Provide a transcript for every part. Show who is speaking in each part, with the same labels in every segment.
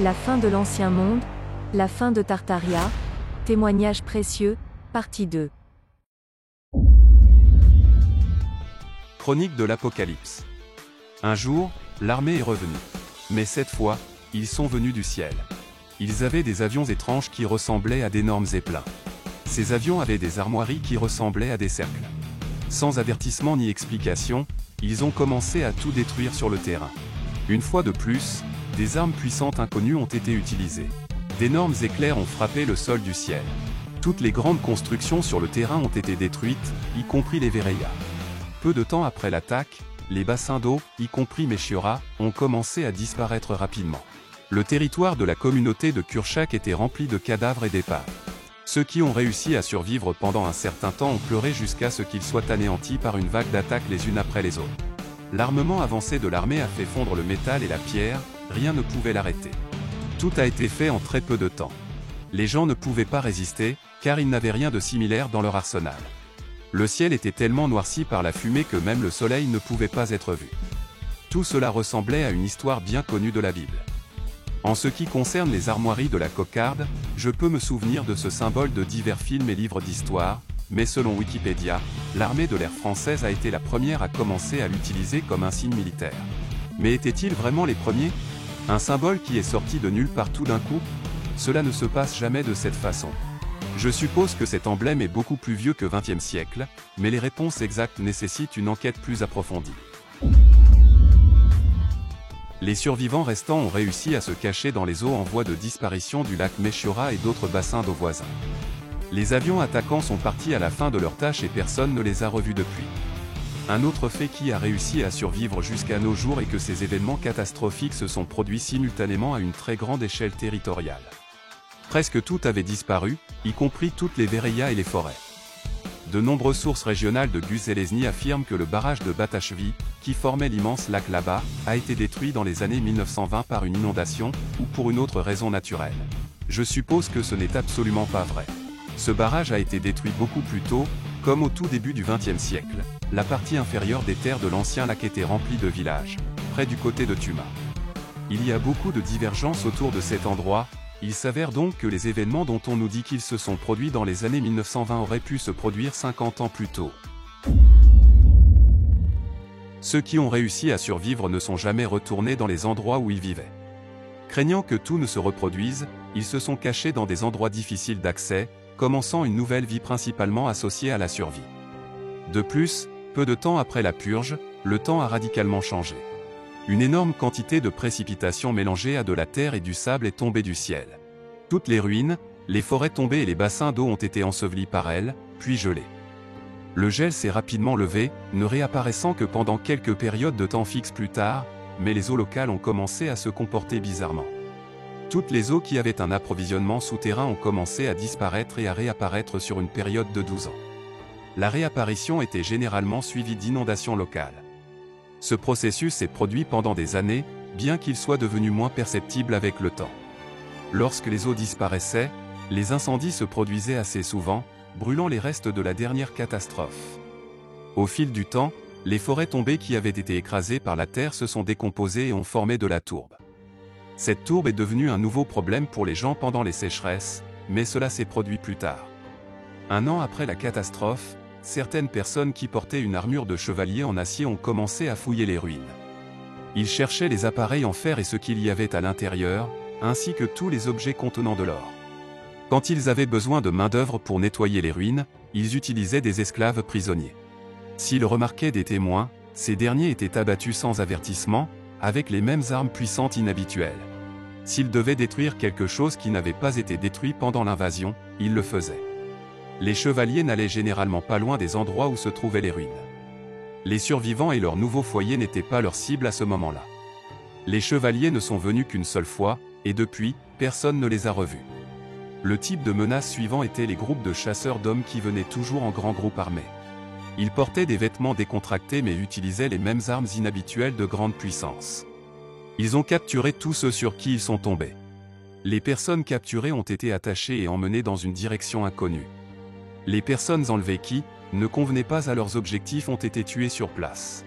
Speaker 1: La fin de l'Ancien Monde, la fin de Tartaria, témoignages précieux, partie 2.
Speaker 2: Chronique de l'Apocalypse. Un jour, l'armée est revenue. Mais cette fois, ils sont venus du ciel. Ils avaient des avions étranges qui ressemblaient à d'énormes zeppelins. Ces avions avaient des armoiries qui ressemblaient à des cercles. Sans avertissement ni explication, ils ont commencé à tout détruire sur le terrain. Une fois de plus, des armes puissantes inconnues ont été utilisées. D'énormes éclairs ont frappé le sol du ciel. Toutes les grandes constructions sur le terrain ont été détruites, y compris les Vereya. Peu de temps après l'attaque, les bassins d'eau, y compris Meshiora, ont commencé à disparaître rapidement. Le territoire de la communauté de Kurchak était rempli de cadavres et d'épaves. Ceux qui ont réussi à survivre pendant un certain temps ont pleuré jusqu'à ce qu'ils soient anéantis par une vague d'attaques les unes après les autres. L'armement avancé de l'armée a fait fondre le métal et la pierre, rien ne pouvait l'arrêter. Tout a été fait en très peu de temps. Les gens ne pouvaient pas résister, car ils n'avaient rien de similaire dans leur arsenal. Le ciel était tellement noirci par la fumée que même le soleil ne pouvait pas être vu. Tout cela ressemblait à une histoire bien connue de la Bible. En ce qui concerne les armoiries de la cocarde, je peux me souvenir de ce symbole de divers films et livres d'histoire, mais selon Wikipédia, l'armée de l'air française a été la première à commencer à l'utiliser comme un signe militaire. Mais étaient-ils vraiment les premiers? Un symbole qui est sorti de nulle part tout d'un coup? Cela ne se passe jamais de cette façon. Je suppose que cet emblème est beaucoup plus vieux que XXe siècle, mais les réponses exactes nécessitent une enquête plus approfondie. Les survivants restants ont réussi à se cacher dans les eaux en voie de disparition du lac Meshiora et d'autres bassins d'eau voisins. Les avions attaquants sont partis à la fin de leur tâche et personne ne les a revus depuis. Un autre fait qui a réussi à survivre jusqu'à nos jours est que ces événements catastrophiques se sont produits simultanément à une très grande échelle territoriale. Presque tout avait disparu, y compris toutes les Vereya et les forêts. De nombreuses sources régionales de Gus-Zelezny affirment que le barrage de Batashvi, qui formait l'immense lac là-bas, a été détruit dans les années 1920 par une inondation, ou pour une autre raison naturelle. Je suppose que ce n'est absolument pas vrai. Ce barrage a été détruit beaucoup plus tôt, comme au tout début du XXe siècle. La partie inférieure des terres de l'ancien lac était remplie de villages, près du côté de Tuma. Il y a beaucoup de divergences autour de cet endroit. Il s'avère donc que les événements dont on nous dit qu'ils se sont produits dans les années 1920 auraient pu se produire 50 ans plus tôt. Ceux qui ont réussi à survivre ne sont jamais retournés dans les endroits où ils vivaient. Craignant que tout ne se reproduise, ils se sont cachés dans des endroits difficiles d'accès, commençant une nouvelle vie principalement associée à la survie. De plus, peu de temps après la purge, le temps a radicalement changé. Une énorme quantité de précipitations mélangées à de la terre et du sable est tombée du ciel. Toutes les ruines, les forêts tombées et les bassins d'eau ont été ensevelis par elles, puis gelés. Le gel s'est rapidement levé, ne réapparaissant que pendant quelques périodes de temps fixes plus tard, mais les eaux locales ont commencé à se comporter bizarrement. Toutes les eaux qui avaient un approvisionnement souterrain ont commencé à disparaître et à réapparaître sur une période de 12 ans. La réapparition était généralement suivie d'inondations locales. Ce processus s'est produit pendant des années, bien qu'il soit devenu moins perceptible avec le temps. Lorsque les eaux disparaissaient, les incendies se produisaient assez souvent, brûlant les restes de la dernière catastrophe. Au fil du temps, les forêts tombées qui avaient été écrasées par la terre se sont décomposées et ont formé de la tourbe. Cette tourbe est devenue un nouveau problème pour les gens pendant les sécheresses, mais cela s'est produit plus tard. Un an après la catastrophe, certaines personnes qui portaient une armure de chevalier en acier ont commencé à fouiller les ruines. Ils cherchaient les appareils en fer et ce qu'il y avait à l'intérieur, ainsi que tous les objets contenant de l'or. Quand ils avaient besoin de main-d'œuvre pour nettoyer les ruines, ils utilisaient des esclaves prisonniers. S'ils remarquaient des témoins, ces derniers étaient abattus sans avertissement, avec les mêmes armes puissantes inhabituelles. S'ils devaient détruire quelque chose qui n'avait pas été détruit pendant l'invasion, ils le faisaient. Les chevaliers n'allaient généralement pas loin des endroits où se trouvaient les ruines. Les survivants et leurs nouveaux foyers n'étaient pas leur cible à ce moment-là. Les chevaliers ne sont venus qu'une seule fois, et depuis, personne ne les a revus. Le type de menace suivant était les groupes de chasseurs d'hommes qui venaient toujours en grands groupes armés. Ils portaient des vêtements décontractés mais utilisaient les mêmes armes inhabituelles de grande puissance. Ils ont capturé tous ceux sur qui ils sont tombés. Les personnes capturées ont été attachées et emmenées dans une direction inconnue. Les personnes enlevées qui ne convenaient pas à leurs objectifs ont été tuées sur place.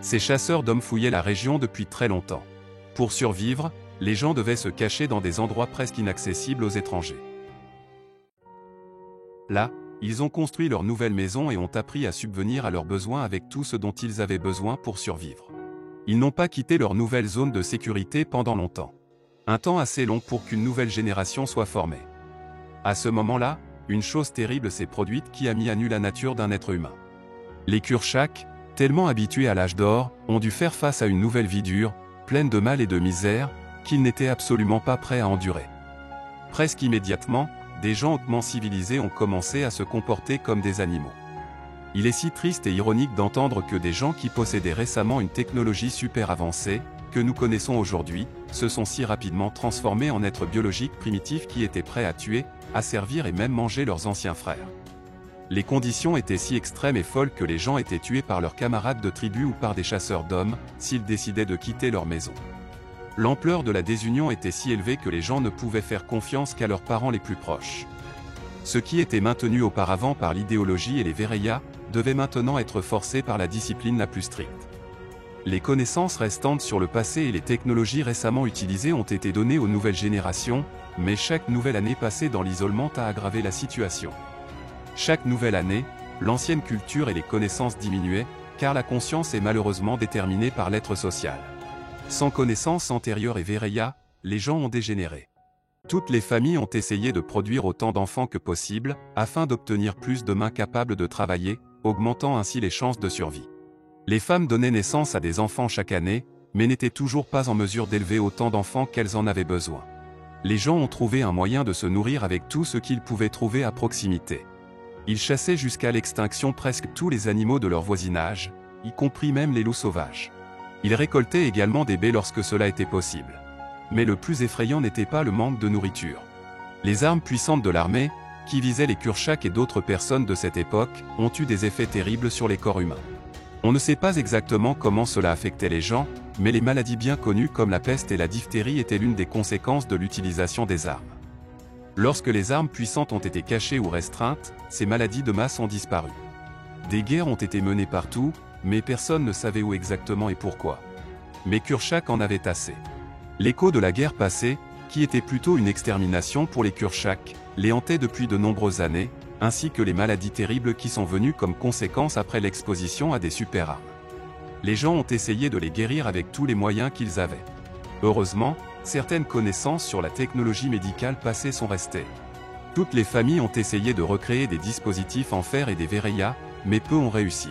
Speaker 2: Ces chasseurs d'hommes fouillaient la région depuis très longtemps. Pour survivre, Les gens devaient se cacher dans des endroits presque inaccessibles aux étrangers. Là, ils ont construit leur nouvelle maison et ont appris à subvenir à leurs besoins avec tout ce dont ils avaient besoin pour survivre. Ils n'ont pas quitté leur nouvelle zone de sécurité pendant longtemps. Un temps assez long pour qu'une nouvelle génération soit formée. À ce moment-là, une chose terrible s'est produite qui a mis à nu la nature d'un être humain. Les Kurchaks, tellement habitués à l'âge d'or, ont dû faire face à une nouvelle vie dure, pleine de mal et de misère, qu'ils n'étaient absolument pas prêts à endurer. Presque immédiatement, des gens hautement civilisés ont commencé à se comporter comme des animaux. Il est si triste et ironique d'entendre que des gens qui possédaient récemment une technologie super avancée, que nous connaissons aujourd'hui, se sont si rapidement transformés en êtres biologiques primitifs qui étaient prêts à tuer, à servir et même manger leurs anciens frères. Les conditions étaient si extrêmes et folles que les gens étaient tués par leurs camarades de tribu ou par des chasseurs d'hommes, s'ils décidaient de quitter leur maison. L'ampleur de la désunion était si élevée que les gens ne pouvaient faire confiance qu'à leurs parents les plus proches. Ce qui était maintenu auparavant par l'idéologie et les vérayas, devait maintenant être forcé par la discipline la plus stricte. Les connaissances restantes sur le passé et les technologies récemment utilisées ont été données aux nouvelles générations, mais chaque nouvelle année passée dans l'isolement a aggravé la situation. Chaque nouvelle année, l'ancienne culture et les connaissances diminuaient, car la conscience est malheureusement déterminée par l'être social. Sans connaissances antérieures et vérayas, les gens ont dégénéré. Toutes les familles ont essayé de produire autant d'enfants que possible, afin d'obtenir plus de mains capables de travailler, augmentant ainsi les chances de survie. Les femmes donnaient naissance à des enfants chaque année, mais n'étaient toujours pas en mesure d'élever autant d'enfants qu'elles en avaient besoin. Les gens ont trouvé un moyen de se nourrir avec tout ce qu'ils pouvaient trouver à proximité. Ils chassaient jusqu'à l'extinction presque tous les animaux de leur voisinage, y compris même les loups sauvages. Ils récoltaient également des baies lorsque cela était possible. Mais le plus effrayant n'était pas le manque de nourriture. Les armes puissantes de l'armée, qui visaient les Kurchaks et d'autres personnes de cette époque, ont eu des effets terribles sur les corps humains. On ne sait pas exactement comment cela affectait les gens, mais les maladies bien connues comme la peste et la diphtérie étaient l'une des conséquences de l'utilisation des armes. Lorsque les armes puissantes ont été cachées ou restreintes, ces maladies de masse ont disparu. Des guerres ont été menées partout, mais personne ne savait où exactement et pourquoi. Mais Kurchak en avait assez. L'écho de la guerre passée, qui était plutôt une extermination pour les Kurchaks, les hantait depuis de nombreuses années, ainsi que les maladies terribles qui sont venues comme conséquence après l'exposition à des super-armes. Les gens ont essayé de les guérir avec tous les moyens qu'ils avaient. Heureusement, certaines connaissances sur la technologie médicale passée sont restées. Toutes les familles ont essayé de recréer des dispositifs en fer et des vérayas, mais peu ont réussi.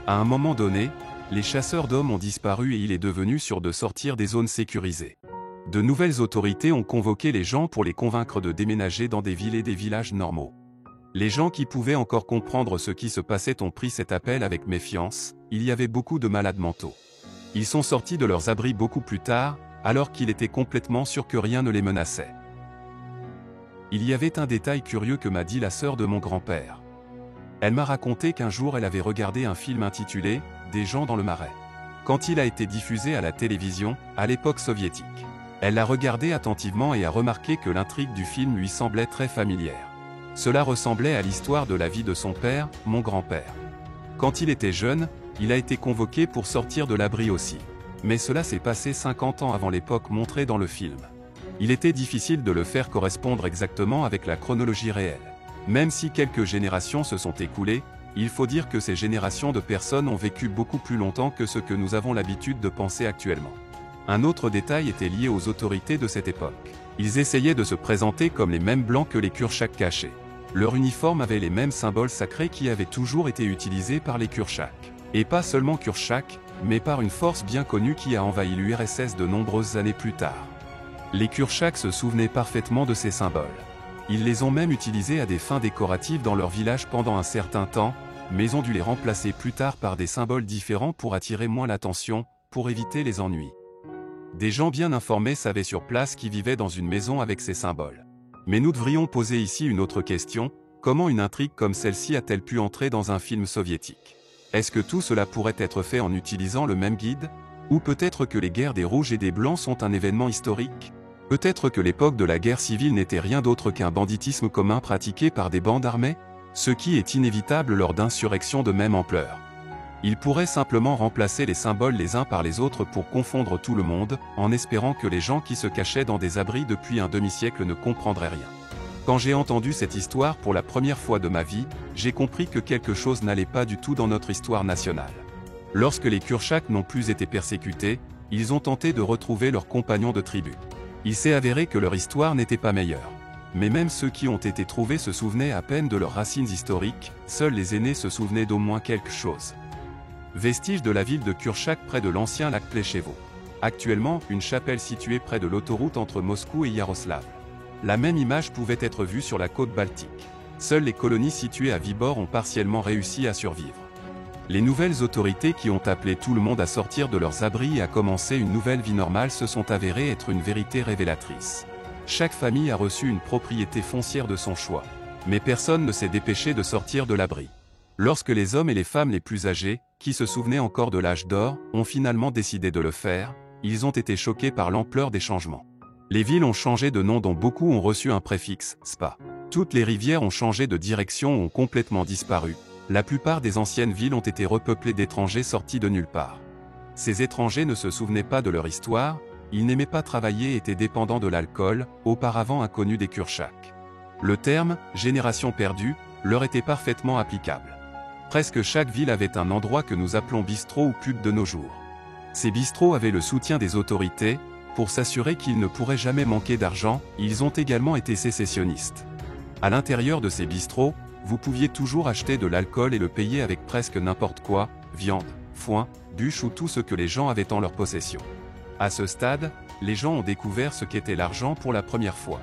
Speaker 2: À un moment donné, les chasseurs d'hommes ont disparu et il est devenu sûr de sortir des zones sécurisées. De nouvelles autorités ont convoqué les gens pour les convaincre de déménager dans des villes et des villages normaux. Les gens qui pouvaient encore comprendre ce qui se passait ont pris cet appel avec méfiance, il y avait beaucoup de malades mentaux. Ils sont sortis de leurs abris beaucoup plus tard, alors qu'il était complètement sûr que rien ne les menaçait. Il y avait un détail curieux que m'a dit la sœur de mon grand-père. Elle m'a raconté qu'un jour elle avait regardé un film intitulé « Des gens dans le marais ». Quand il a été diffusé à la télévision, à l'époque soviétique. Elle l'a regardé attentivement et a remarqué que l'intrigue du film lui semblait très familière. Cela ressemblait à l'histoire de la vie de son père, mon grand-père. Quand il était jeune, il a été convoqué pour sortir de l'abri aussi. Mais cela s'est passé 50 ans avant l'époque montrée dans le film. Il était difficile de le faire correspondre exactement avec la chronologie réelle. Même si quelques générations se sont écoulées, il faut dire que ces générations de personnes ont vécu beaucoup plus longtemps que ce que nous avons l'habitude de penser actuellement. Un autre détail était lié aux autorités de cette époque. Ils essayaient de se présenter comme les mêmes blancs que les Kurchaks cachés. Leur uniforme avait les mêmes symboles sacrés qui avaient toujours été utilisés par les Kurchaks. Et pas seulement Kurchaks, mais par une force bien connue qui a envahi l'URSS de nombreuses années plus tard. Les Kurchaks se souvenaient parfaitement de ces symboles. Ils les ont même utilisés à des fins décoratives dans leur village pendant un certain temps, mais ont dû les remplacer plus tard par des symboles différents pour attirer moins l'attention, pour éviter les ennuis. Des gens bien informés savaient sur place qui vivaient dans une maison avec ces symboles. Mais nous devrions poser ici une autre question, comment une intrigue comme celle-ci a-t-elle pu entrer dans un film soviétique? Est-ce que tout cela pourrait être fait en utilisant le même guide? Ou peut-être que les guerres des Rouges et des Blancs sont un événement historique? Peut-être que l'époque de la guerre civile n'était rien d'autre qu'un banditisme commun pratiqué par des bandes armées? Ce qui est inévitable lors d'insurrections de même ampleur. Ils pourraient simplement remplacer les symboles les uns par les autres pour confondre tout le monde, en espérant que les gens qui se cachaient dans des abris depuis un demi-siècle ne comprendraient rien. Quand j'ai entendu cette histoire pour la première fois de ma vie, j'ai compris que quelque chose n'allait pas du tout dans notre histoire nationale. Lorsque les Kurchaks n'ont plus été persécutés, ils ont tenté de retrouver leurs compagnons de tribu. Il s'est avéré que leur histoire n'était pas meilleure. Mais même ceux qui ont été trouvés se souvenaient à peine de leurs racines historiques, seuls les aînés se souvenaient d'au moins quelque chose. Vestige de la ville de Kurchak près de l'ancien lac Pleshevo. Actuellement, une chapelle située près de l'autoroute entre Moscou et Yaroslavl. La même image pouvait être vue sur la côte baltique. Seules les colonies situées à Vybor ont partiellement réussi à survivre. Les nouvelles autorités qui ont appelé tout le monde à sortir de leurs abris et à commencer une nouvelle vie normale se sont avérées être une vérité révélatrice. Chaque famille a reçu une propriété foncière de son choix. Mais personne ne s'est dépêché de sortir de l'abri. Lorsque les hommes et les femmes les plus âgés, qui se souvenaient encore de l'âge d'or, ont finalement décidé de le faire, ils ont été choqués par l'ampleur des changements. Les villes ont changé de nom dont beaucoup ont reçu un préfixe, spa. Toutes les rivières ont changé de direction ou ont complètement disparu. La plupart des anciennes villes ont été repeuplées d'étrangers sortis de nulle part. Ces étrangers ne se souvenaient pas de leur histoire, ils n'aimaient pas travailler et étaient dépendants de l'alcool, auparavant inconnu des Kurchaks. Le terme « génération perdue » leur était parfaitement applicable. Presque chaque ville avait un endroit que nous appelons bistrot ou pub de nos jours. Ces bistrots avaient le soutien des autorités. Pour s'assurer qu'ils ne pourraient jamais manquer d'argent, ils ont également été sécessionnistes. À l'intérieur de ces bistrots, vous pouviez toujours acheter de l'alcool et le payer avec presque n'importe quoi, viande, foin, bûche ou tout ce que les gens avaient en leur possession. À ce stade, les gens ont découvert ce qu'était l'argent pour la première fois.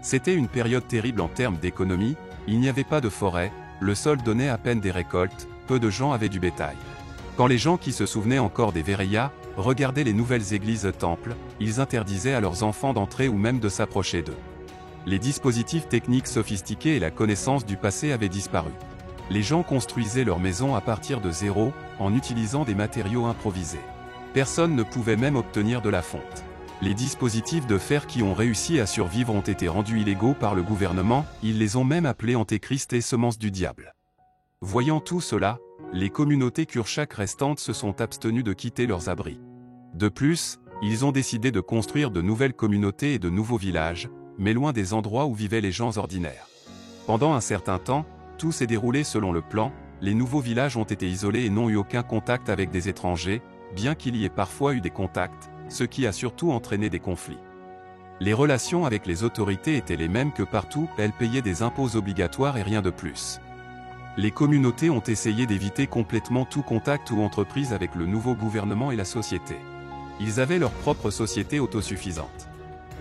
Speaker 2: C'était une période terrible en termes d'économie, il n'y avait pas de forêt, le sol donnait à peine des récoltes, peu de gens avaient du bétail. Quand les gens qui se souvenaient encore des Vereyas regardaient les nouvelles églises-temples, ils interdisaient à leurs enfants d'entrer ou même de s'approcher d'eux. Les dispositifs techniques sophistiqués et la connaissance du passé avaient disparu. Les gens construisaient leurs maisons à partir de zéro, en utilisant des matériaux improvisés. Personne ne pouvait même obtenir de la fonte. Les dispositifs de fer qui ont réussi à survivre ont été rendus illégaux par le gouvernement, ils les ont même appelés antéchrist et semences du diable. Voyant tout cela, les communautés Kurchak restantes se sont abstenues de quitter leurs abris. De plus, ils ont décidé de construire de nouvelles communautés et de nouveaux villages, mais loin des endroits où vivaient les gens ordinaires. Pendant un certain temps, tout s'est déroulé selon le plan, les nouveaux villages ont été isolés et n'ont eu aucun contact avec des étrangers, bien qu'il y ait parfois eu des contacts, ce qui a surtout entraîné des conflits. Les relations avec les autorités étaient les mêmes que partout, elles payaient des impôts obligatoires et rien de plus. Les communautés ont essayé d'éviter complètement tout contact ou entreprise avec le nouveau gouvernement et la société. Ils avaient leur propre société autosuffisante.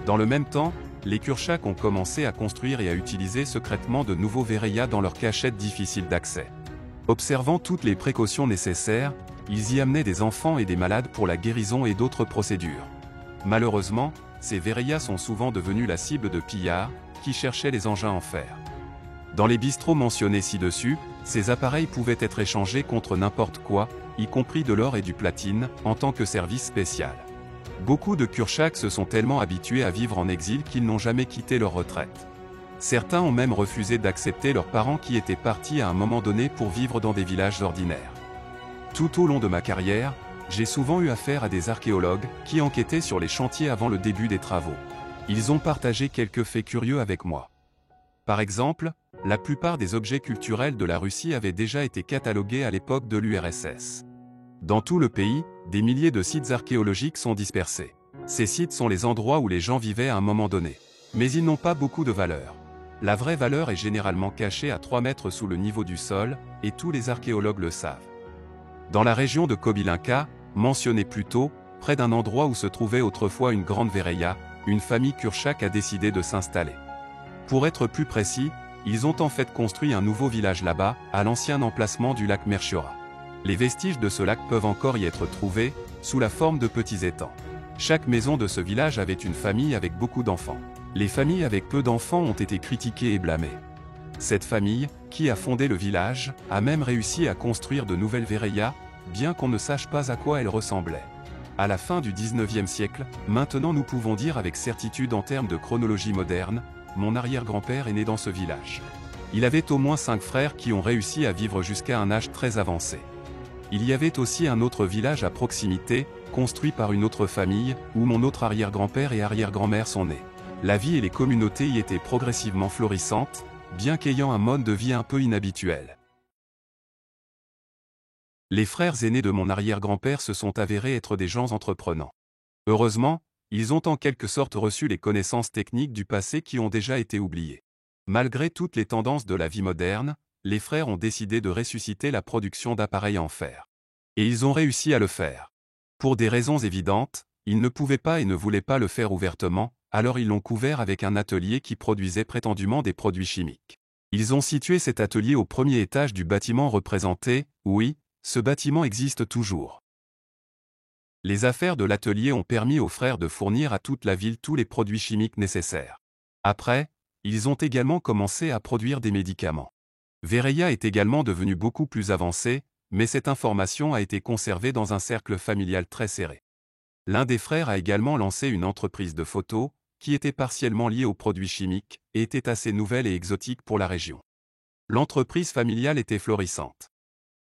Speaker 2: Dans le même temps, les Kurchaks ont commencé à construire et à utiliser secrètement de nouveaux Vereyas dans leurs cachettes difficiles d'accès. Observant toutes les précautions nécessaires, ils y amenaient des enfants et des malades pour la guérison et d'autres procédures. Malheureusement, ces Vereyas sont souvent devenus la cible de pillards, qui cherchaient les engins en fer. Dans les bistrots mentionnés ci-dessus, ces appareils pouvaient être échangés contre n'importe quoi, y compris de l'or et du platine, en tant que service spécial. Beaucoup de Kurchaks se sont tellement habitués à vivre en exil qu'ils n'ont jamais quitté leur retraite. Certains ont même refusé d'accepter leurs parents qui étaient partis à un moment donné pour vivre dans des villages ordinaires. Tout au long de ma carrière, j'ai souvent eu affaire à des archéologues qui enquêtaient sur les chantiers avant le début des travaux. Ils ont partagé quelques faits curieux avec moi. Par exemple, la plupart des objets culturels de la Russie avaient déjà été catalogués à l'époque de l'URSS. Dans tout le pays, des milliers de sites archéologiques sont dispersés. Ces sites sont les endroits où les gens vivaient à un moment donné. Mais ils n'ont pas beaucoup de valeur. La vraie valeur est généralement cachée à 3 mètres sous le niveau du sol, et tous les archéologues le savent. Dans la région de Kobylinka, mentionnée plus tôt, près d'un endroit où se trouvait autrefois une grande Vereya, une famille Kurchak a décidé de s'installer. Pour être plus précis, ils ont en fait construit un nouveau village là-bas, à l'ancien emplacement du lac Merchiora. Les vestiges de ce lac peuvent encore y être trouvés, sous la forme de petits étangs. Chaque maison de ce village avait une famille avec beaucoup d'enfants. Les familles avec peu d'enfants ont été critiquées et blâmées. Cette famille, qui a fondé le village, a même réussi à construire de nouvelles Vereyas, bien qu'on ne sache pas à quoi elles ressemblaient. À la fin du 19e siècle, maintenant nous pouvons dire avec certitude en termes de chronologie moderne, mon arrière-grand-père est né dans ce village. Il avait au moins 5 frères qui ont réussi à vivre jusqu'à un âge très avancé. Il y avait aussi un autre village à proximité, construit par une autre famille, où mon autre arrière-grand-père et arrière-grand-mère sont nés. La vie et les communautés y étaient progressivement florissantes, bien qu'ayant un mode de vie un peu inhabituel. Les frères aînés de mon arrière-grand-père se sont avérés être des gens entreprenants. Heureusement, ils ont en quelque sorte reçu les connaissances techniques du passé qui ont déjà été oubliées. Malgré toutes les tendances de la vie moderne, les frères ont décidé de ressusciter la production d'appareils en fer. Et ils ont réussi à le faire. Pour des raisons évidentes, ils ne pouvaient pas et ne voulaient pas le faire ouvertement, alors ils l'ont couvert avec un atelier qui produisait prétendument des produits chimiques. Ils ont situé cet atelier au premier étage du bâtiment représenté, oui, ce bâtiment existe toujours. Les affaires de l'atelier ont permis aux frères de fournir à toute la ville tous les produits chimiques nécessaires. Après, ils ont également commencé à produire des médicaments. Vereya est également devenu beaucoup plus avancé, mais cette information a été conservée dans un cercle familial très serré. L'un des frères a également lancé une entreprise de photos, qui était partiellement liée aux produits chimiques, et était assez nouvelle et exotique pour la région. L'entreprise familiale était florissante.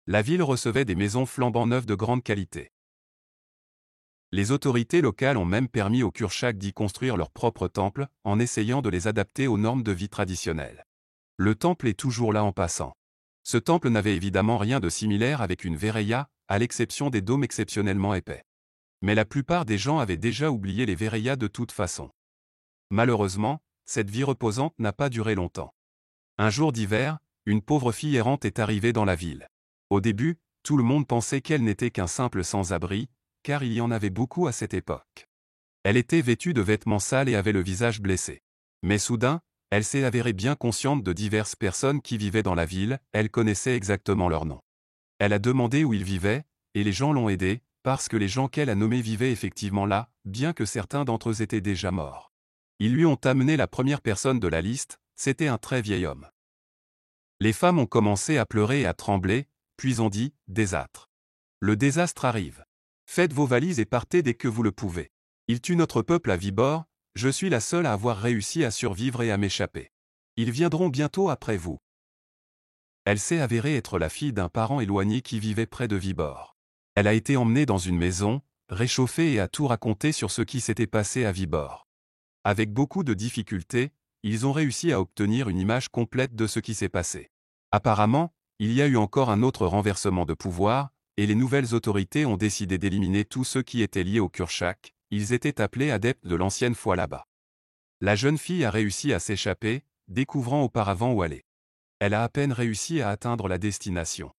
Speaker 2: La ville recevait des maisons flambant neuves de grande qualité. Les autorités locales ont même permis aux Kurchaks d'y construire leur propre temple, en essayant de les adapter aux normes de vie traditionnelles. Le temple est toujours là en passant. Ce temple n'avait évidemment rien de similaire avec une Vereya, à l'exception des dômes exceptionnellement épais. Mais la plupart des gens avaient déjà oublié les Vereyas de toute façon. Malheureusement, cette vie reposante n'a pas duré longtemps. Un jour d'hiver, une pauvre fille errante est arrivée dans la ville. Au début, tout le monde pensait qu'elle n'était qu'un simple sans-abri, car il y en avait beaucoup à cette époque. Elle était vêtue de vêtements sales et avait le visage blessé. Mais soudain, elle s'est avérée bien consciente de diverses personnes qui vivaient dans la ville, elle connaissait exactement leurs noms. Elle a demandé où ils vivaient, et les gens l'ont aidée, parce que les gens qu'elle a nommés vivaient effectivement là, bien que certains d'entre eux étaient déjà morts. Ils lui ont amené la première personne de la liste, c'était un très vieil homme. Les femmes ont commencé à pleurer et à trembler, puis ont dit « Désastre. Le désastre arrive. Faites vos valises et partez dès que vous le pouvez. Il tue notre peuple à Vibor, je suis la seule à avoir réussi à survivre et à m'échapper. Ils viendront bientôt après vous. » Elle s'est avérée être la fille d'un parent éloigné qui vivait près de Vibor. Elle a été emmenée dans une maison, réchauffée et a tout raconté sur ce qui s'était passé à Vibor. Avec beaucoup de difficultés, ils ont réussi à obtenir une image complète de ce qui s'est passé. Apparemment, il y a eu encore un autre renversement de pouvoir, et les nouvelles autorités ont décidé d'éliminer tous ceux qui étaient liés aux Kurchaks, ils étaient appelés adeptes de l'ancienne foi là-bas. La jeune fille a réussi à s'échapper, découvrant auparavant où aller. Elle a à peine réussi à atteindre la destination.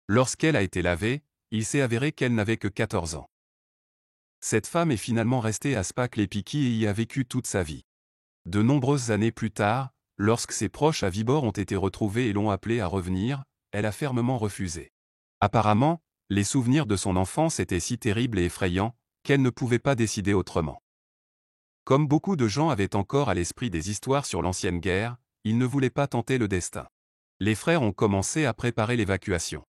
Speaker 2: Lorsqu'elle a été lavée, il s'est avéré qu'elle n'avait que 14 ans. Cette femme est finalement restée à Spaklepiki et y a vécu toute sa vie. De nombreuses années plus tard, lorsque ses proches à Vibor ont été retrouvés et l'ont appelée à revenir, elle a fermement refusé. Apparemment, les souvenirs de son enfance étaient si terribles et effrayants, qu'elle ne pouvait pas décider autrement. Comme beaucoup de gens avaient encore à l'esprit des histoires sur l'ancienne guerre, ils ne voulaient pas tenter le destin. Les frères ont commencé à préparer l'évacuation.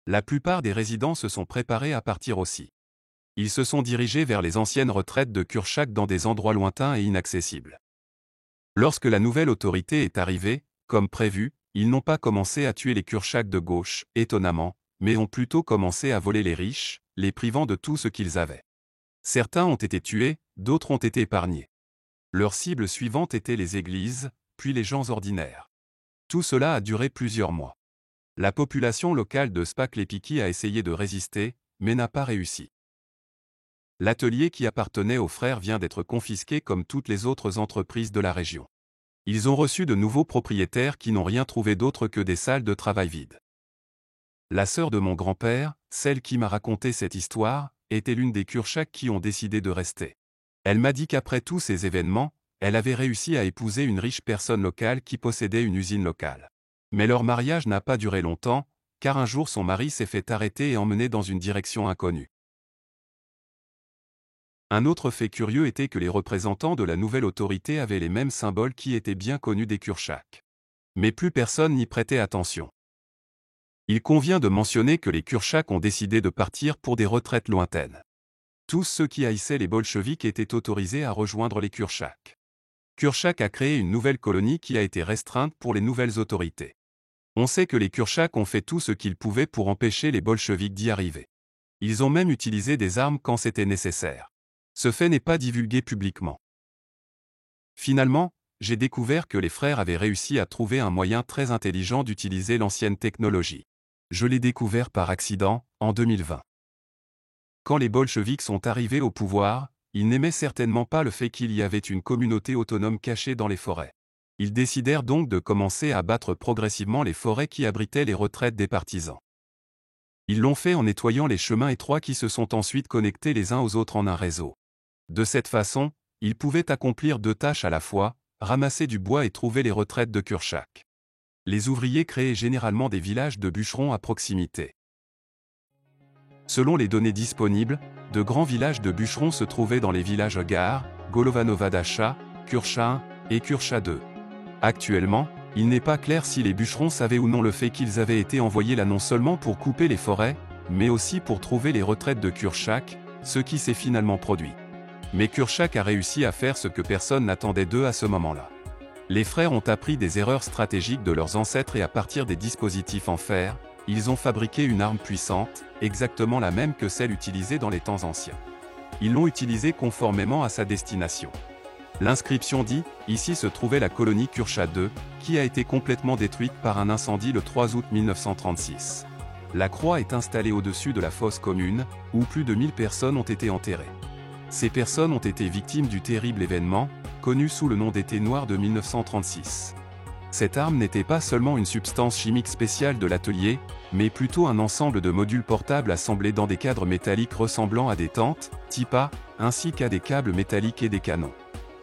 Speaker 2: La plupart des résidents se sont préparés à partir aussi. Ils se sont dirigés vers les anciennes retraites de Kurchak dans des endroits lointains et inaccessibles. Lorsque la nouvelle autorité est arrivée, comme prévu, ils n'ont pas commencé à tuer les Kurchaks de gauche, étonnamment, mais ont plutôt commencé à voler les riches, les privant de tout ce qu'ils avaient. Certains ont été tués, d'autres ont été épargnés. Leur cible suivante était les églises, puis les gens ordinaires. Tout cela a duré plusieurs mois. La population locale de Spaklepiki a essayé de résister, mais n'a pas réussi. L'atelier qui appartenait aux frères vient d'être confisqué comme toutes les autres entreprises de la région. Ils ont reçu de nouveaux propriétaires qui n'ont rien trouvé d'autre que des salles de travail vides. La sœur de mon grand-père, celle qui m'a raconté cette histoire, était l'une des Kurchaks qui ont décidé de rester. Elle m'a dit qu'après tous ces événements, elle avait réussi à épouser une riche personne locale qui possédait une usine locale. Mais leur mariage n'a pas duré longtemps, car un jour son mari s'est fait arrêter et emmener dans une direction inconnue. Un autre fait curieux était que les représentants de la nouvelle autorité avaient les mêmes symboles qui étaient bien connus des Kurchaks. Mais plus personne n'y prêtait attention. Il convient de mentionner que les Kurchaks ont décidé de partir pour des retraites lointaines. Tous ceux qui haïssaient les bolcheviks étaient autorisés à rejoindre les Kurchaks. Kurchak a créé une nouvelle colonie qui a été restreinte pour les nouvelles autorités. On sait que les Kurchaks ont fait tout ce qu'ils pouvaient pour empêcher les bolcheviks d'y arriver. Ils ont même utilisé des armes quand c'était nécessaire. Ce fait n'est pas divulgué publiquement. Finalement, j'ai découvert que les frères avaient réussi à trouver un moyen très intelligent d'utiliser l'ancienne technologie. Je l'ai découvert par accident, en 2020. Quand les bolcheviks sont arrivés au pouvoir, ils n'aimaient certainement pas le fait qu'il y avait une communauté autonome cachée dans les forêts. Ils décidèrent donc de commencer à abattre progressivement les forêts qui abritaient les retraites des partisans. Ils l'ont fait en nettoyant les chemins étroits qui se sont ensuite connectés les uns aux autres en un réseau. De cette façon, ils pouvaient accomplir 2 tâches à la fois, ramasser du bois et trouver les retraites de Kurchak. Les ouvriers créaient généralement des villages de bûcherons à proximité. Selon les données disponibles, de grands villages de bûcherons se trouvaient dans les villages Gar, Golovanova-Dacha, Kurcha 1 et Kurcha 2. Actuellement, il n'est pas clair si les bûcherons savaient ou non le fait qu'ils avaient été envoyés là non seulement pour couper les forêts, mais aussi pour trouver les retraites de Kurchak, ce qui s'est finalement produit. Mais Kurchak a réussi à faire ce que personne n'attendait d'eux à ce moment-là. Les frères ont appris des erreurs stratégiques de leurs ancêtres et à partir des dispositifs en fer, ils ont fabriqué une arme puissante, exactement la même que celle utilisée dans les temps anciens. Ils l'ont utilisée conformément à sa destination. L'inscription dit « Ici se trouvait la colonie Kurcha 2, qui a été complètement détruite par un incendie le 3 août 1936. La croix est installée au-dessus de la fosse commune, où plus de 1000 personnes ont été enterrées. Ces personnes ont été victimes du terrible événement, connu sous le nom d'été noir de 1936. Cette arme n'était pas seulement une substance chimique spéciale de l'atelier, mais plutôt un ensemble de modules portables assemblés dans des cadres métalliques ressemblant à des tentes, TIPA, ainsi qu'à des câbles métalliques et des canons.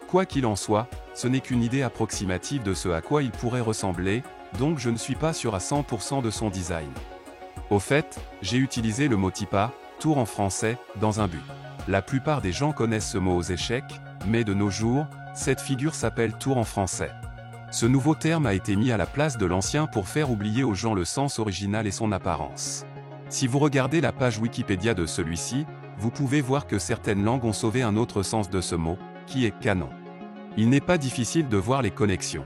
Speaker 2: Quoi qu'il en soit, ce n'est qu'une idée approximative de ce à quoi il pourrait ressembler, donc je ne suis pas sûr à 100% de son design. Au fait, j'ai utilisé le mot TIPA, tour en français, dans un but. La plupart des gens connaissent ce mot aux échecs, mais de nos jours, cette figure s'appelle tour en français. Ce nouveau terme a été mis à la place de l'ancien pour faire oublier aux gens le sens original et son apparence. Si vous regardez la page Wikipédia de celui-ci, vous pouvez voir que certaines langues ont sauvé un autre sens de ce mot, qui est canon. Il n'est pas difficile de voir les connexions.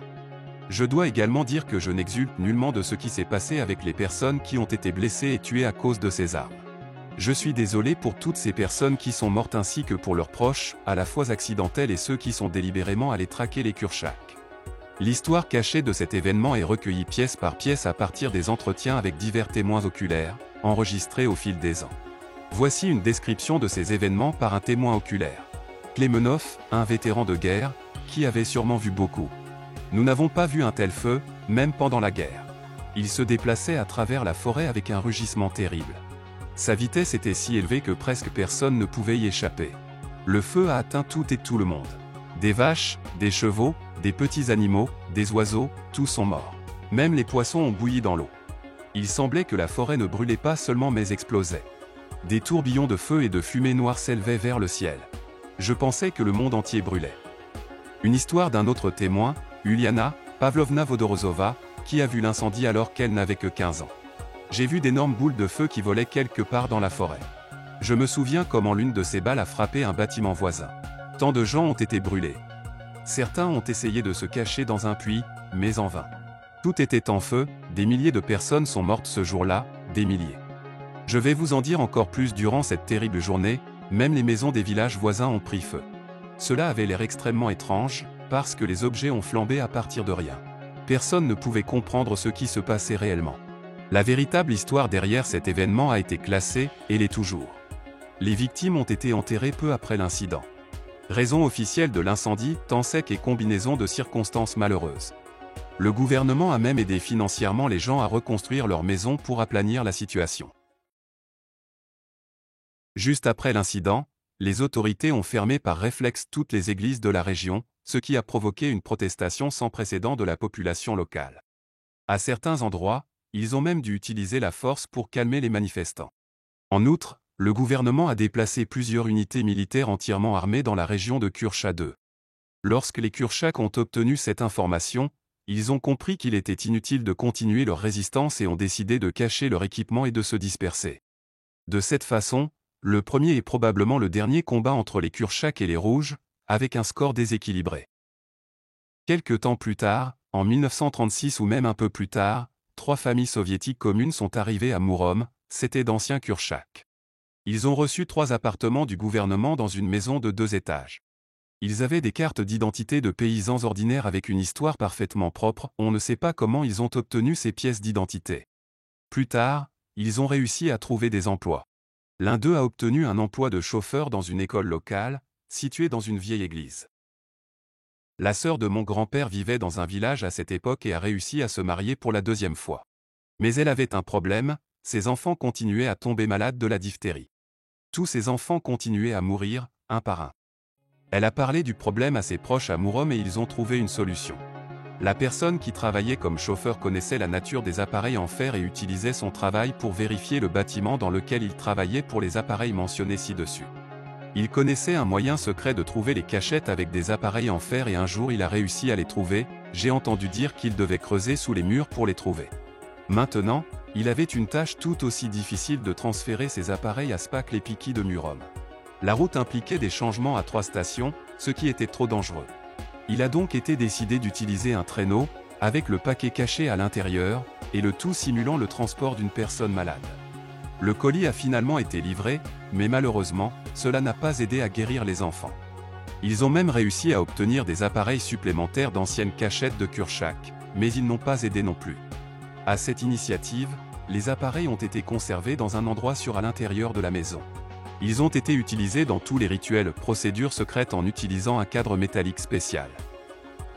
Speaker 2: Je dois également dire que je n'exulte nullement de ce qui s'est passé avec les personnes qui ont été blessées et tuées à cause de ces armes. Je suis désolé pour toutes ces personnes qui sont mortes ainsi que pour leurs proches, à la fois accidentels et ceux qui sont délibérément allés traquer les Kurchaks. L'histoire cachée de cet événement est recueillie pièce par pièce à partir des entretiens avec divers témoins oculaires, enregistrés au fil des ans. Voici une description de ces événements par un témoin oculaire. Klemenov, un vétéran de guerre, qui avait sûrement vu beaucoup. Nous n'avons pas vu un tel feu, même pendant la guerre. Il se déplaçait à travers la forêt avec un rugissement terrible. Sa vitesse était si élevée que presque personne ne pouvait y échapper. Le feu a atteint tout et tout le monde. Des vaches, des chevaux, des petits animaux, des oiseaux, tous sont morts. Même les poissons ont bouilli dans l'eau. Il semblait que la forêt ne brûlait pas seulement mais explosait. Des tourbillons de feu et de fumée noire s'élevaient vers le ciel. Je pensais que le monde entier brûlait. Une histoire d'un autre témoin, Uliana Pavlovna Vodorozova, qui a vu l'incendie alors qu'elle n'avait que 15 ans. J'ai vu d'énormes boules de feu qui volaient quelque part dans la forêt. Je me souviens comment l'une de ces balles a frappé un bâtiment voisin. Tant de gens ont été brûlés. Certains ont essayé de se cacher dans un puits, mais en vain. Tout était en feu, des milliers de personnes sont mortes ce jour-là, des milliers. Je vais vous en dire encore plus durant cette terrible journée, même les maisons des villages voisins ont pris feu. Cela avait l'air extrêmement étrange, parce que les objets ont flambé à partir de rien. Personne ne pouvait comprendre ce qui se passait réellement. La véritable histoire derrière cet événement a été classée, et l'est toujours. Les victimes ont été enterrées peu après l'incident. Raison officielle de l'incendie, temps sec et combinaison de circonstances malheureuses. Le gouvernement a même aidé financièrement les gens à reconstruire leurs maisons pour aplanir la situation. Juste après l'incident, les autorités ont fermé par réflexe toutes les églises de la région, ce qui a provoqué une protestation sans précédent de la population locale. À certains endroits, ils ont même dû utiliser la force pour calmer les manifestants. En outre, le gouvernement a déplacé plusieurs unités militaires entièrement armées dans la région de Kurcha 2. Lorsque les Kurchaks ont obtenu cette information, ils ont compris qu'il était inutile de continuer leur résistance et ont décidé de cacher leur équipement et de se disperser. De cette façon, le premier et probablement le dernier combat entre les Kurchaks et les Rouges, avec un score déséquilibré. Quelque temps plus tard, en 1936 ou même un peu plus tard, 3 familles soviétiques communes sont arrivées à Mourom, c'était d'anciens Kurchaks. Ils ont reçu 3 appartements du gouvernement dans une maison de 2 étages. Ils avaient des cartes d'identité de paysans ordinaires avec une histoire parfaitement propre, on ne sait pas comment ils ont obtenu ces pièces d'identité. Plus tard, ils ont réussi à trouver des emplois. L'un d'eux a obtenu un emploi de chauffeur dans une école locale, située dans une vieille église. La sœur de mon grand-père vivait dans un village à cette époque et a réussi à se marier pour la 2e fois. Mais elle avait un problème, ses enfants continuaient à tomber malades de la diphtérie. Tous ses enfants continuaient à mourir, un par un. Elle a parlé du problème à ses proches à Mourom et ils ont trouvé une solution. La personne qui travaillait comme chauffeur connaissait la nature des appareils en fer et utilisait son travail pour vérifier le bâtiment dans lequel il travaillait pour les appareils mentionnés ci-dessus. Il connaissait un moyen secret de trouver les cachettes avec des appareils en fer et un jour il a réussi à les trouver, j'ai entendu dire qu'il devait creuser sous les murs pour les trouver. Maintenant, il avait une tâche tout aussi difficile de transférer ces appareils à Spak-Lepiki de Mourom. La route impliquait des changements à 3 stations, ce qui était trop dangereux. Il a donc été décidé d'utiliser un traîneau, avec le paquet caché à l'intérieur, et le tout simulant le transport d'une personne malade. Le colis a finalement été livré, mais malheureusement, cela n'a pas aidé à guérir les enfants. Ils ont même réussi à obtenir des appareils supplémentaires d'anciennes cachettes de Kurchak, mais ils n'ont pas aidé non plus. À cette initiative, les appareils ont été conservés dans un endroit sûr à l'intérieur de la maison. Ils ont été utilisés dans tous les rituels, procédures secrètes en utilisant un cadre métallique spécial.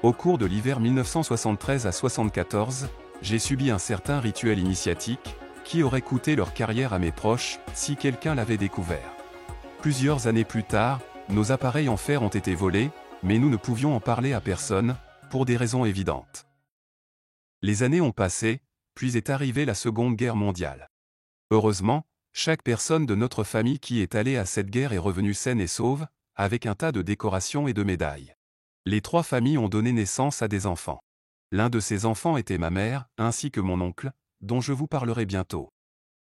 Speaker 2: Au cours de l'hiver 1973 à 1974, j'ai subi un certain rituel initiatique, qui aurait coûté leur carrière à mes proches, si quelqu'un l'avait découvert. Plusieurs années plus tard, nos appareils en fer ont été volés, mais nous ne pouvions en parler à personne, pour des raisons évidentes. Les années ont passé, puis est arrivée la Seconde Guerre mondiale. Heureusement, chaque personne de notre famille qui est allée à cette guerre est revenue saine et sauve, avec un tas de décorations et de médailles. Les 3 familles ont donné naissance à des enfants. L'un de ces enfants était ma mère, ainsi que mon oncle, dont je vous parlerai bientôt.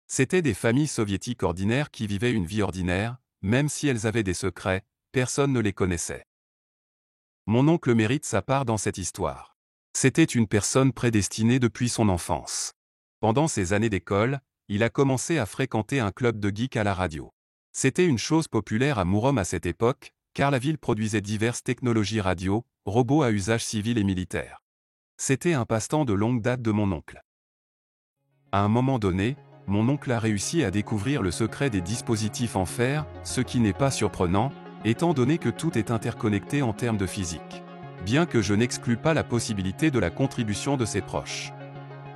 Speaker 2: C'étaient des familles soviétiques ordinaires qui vivaient une vie ordinaire, même si elles avaient des secrets, personne ne les connaissait. Mon oncle mérite sa part dans cette histoire. C'était une personne prédestinée depuis son enfance. Pendant ses années d'école, il a commencé à fréquenter un club de geeks à la radio. C'était une chose populaire à Mourom à cette époque, car la ville produisait diverses technologies radio, robots à usage civil et militaire. C'était un passe-temps de longue date de mon oncle. À un moment donné, mon oncle a réussi à découvrir le secret des dispositifs en fer, ce qui n'est pas surprenant, étant donné que tout est interconnecté en termes de physique. Bien que je n'exclus pas la possibilité de la contribution de ses proches.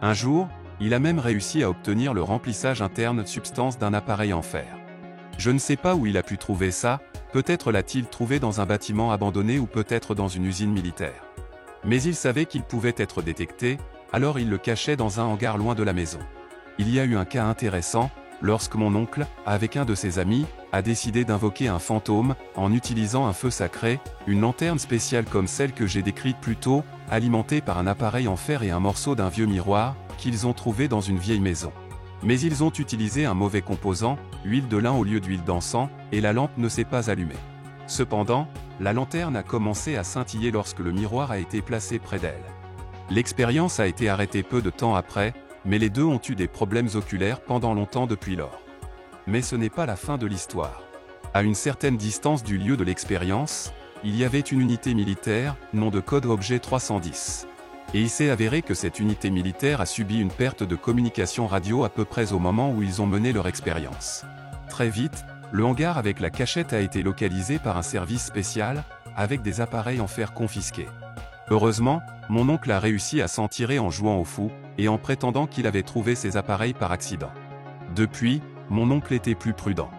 Speaker 2: Un jour, il a même réussi à obtenir le remplissage interne de substance d'un appareil en fer. Je ne sais pas où il a pu trouver ça, peut-être l'a-t-il trouvé dans un bâtiment abandonné ou peut-être dans une usine militaire. Mais il savait qu'il pouvait être détecté, alors il le cachait dans un hangar loin de la maison. Il y a eu un cas intéressant, lorsque mon oncle, avec un de ses amis, a décidé d'invoquer un fantôme, en utilisant un feu sacré, une lanterne spéciale comme celle que j'ai décrite plus tôt, alimentée par un appareil en fer et un morceau d'un vieux miroir, qu'ils ont trouvé dans une vieille maison. Mais ils ont utilisé un mauvais composant, huile de lin au lieu d'huile d'encens, et la lampe ne s'est pas allumée. Cependant, la lanterne a commencé à scintiller lorsque le miroir a été placé près d'elle. L'expérience a été arrêtée peu de temps après, mais les deux ont eu des problèmes oculaires pendant longtemps depuis lors. Mais ce n'est pas la fin de l'histoire. À une certaine distance du lieu de l'expérience, il y avait une unité militaire, nom de code objet 310. Et il s'est avéré que cette unité militaire a subi une perte de communication radio à peu près au moment où ils ont mené leur expérience. Très vite, le hangar avec la cachette a été localisé par un service spécial, avec des appareils en fer confisqués. Heureusement, mon oncle a réussi à s'en tirer en jouant au fou, et en prétendant qu'il avait trouvé ces appareils par accident. Depuis, mon oncle était plus prudent.